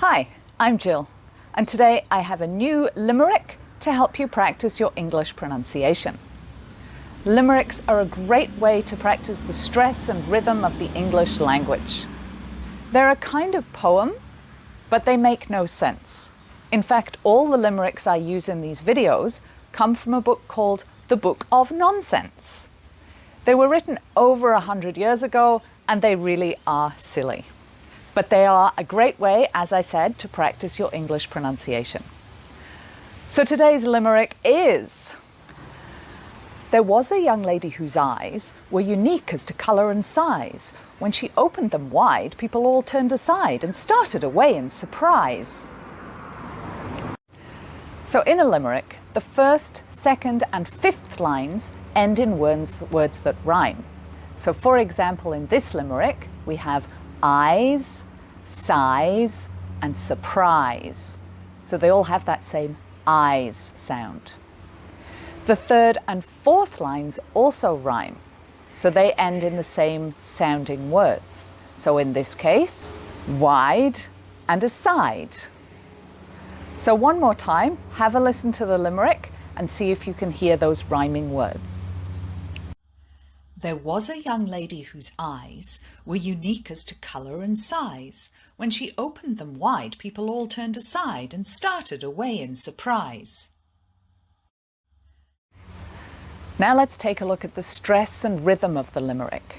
Hi, I'm Jill, and today I have a new limerick to help you practice your English pronunciation. Limericks are a great way to practice the stress and rhythm of the English language. They're a kind of poem, but they make no sense. In fact, all the limericks I use in these videos come from a book called The Book of Nonsense. They were written over 100 years ago, and they really are silly. But they are a great way, as I said, to practice your English pronunciation. So today's limerick is: there was a young lady whose eyes were unique as to colour and size. When she opened them wide, people all turned aside and started away in surprise. So in a limerick, the first, second and fifth lines end in words that rhyme. So for example, in this limerick, we have eyes, size and surprise. So they all have that same eyes sound. The third and fourth lines also rhyme, so they end in the same sounding words. So in this case, wide and aside. So one more time, have a listen to the limerick and see if you can hear those rhyming words. There was a young lady whose eyes were unique as to colour and size. When she opened them wide, people all turned aside and started away in surprise. Now let's take a look at the stress and rhythm of the limerick.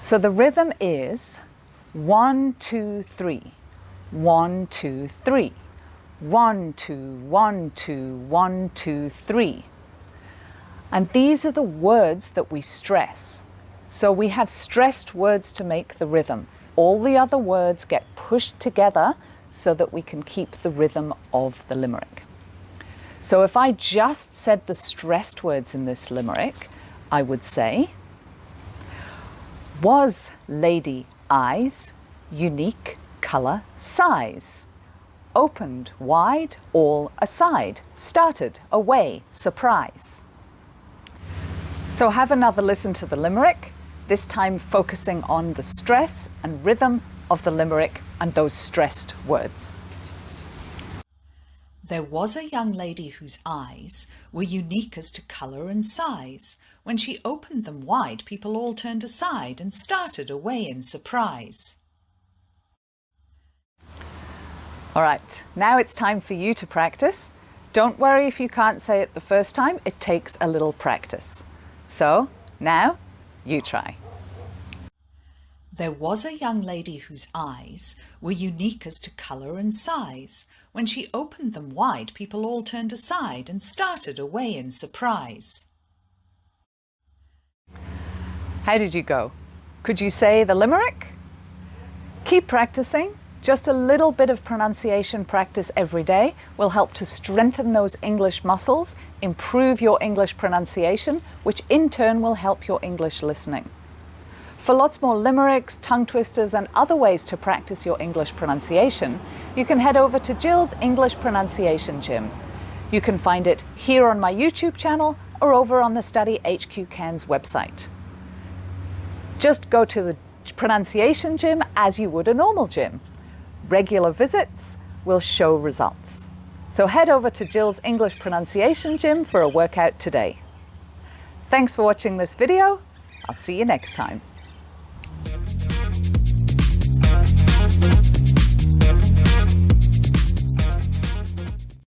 So the rhythm is 1, 2, 3, 1, 2, 3, 1, 2, 1, 2, 1, 2, 3. And these are the words that we stress. So we have stressed words to make the rhythm. All the other words get pushed together so that we can keep the rhythm of the limerick. So if I just said the stressed words in this limerick, I would say, was lady eyes, unique colour size, opened wide, all aside, started away, surprise. So have another listen to the limerick, this time focusing on the stress and rhythm of the limerick and those stressed words. There was a young lady whose eyes were unique as to colour and size. When she opened them wide, people all turned aside and started away in surprise. All right, now it's time for you to practice. Don't worry if you can't say it the first time, it takes a little practice. So now you try. There was a young lady whose eyes were unique as to colour and size. When she opened them wide, people all turned aside and started away in surprise. How did you go? Could you say the limerick? Keep practicing. Just a little bit of pronunciation practice every day will help to strengthen those English muscles, improve your English pronunciation, which in turn will help your English listening. For lots more limericks, tongue twisters and other ways to practice your English pronunciation, you can head over to Jill's English Pronunciation Gym. You can find it here on my YouTube channel or over on the Study HQ Cairns website. Just go to the pronunciation gym as you would a normal gym. Regular visits will show results. So head over to Jill's English Pronunciation Gym for a workout today. Thanks for watching this video. I'll see you next time.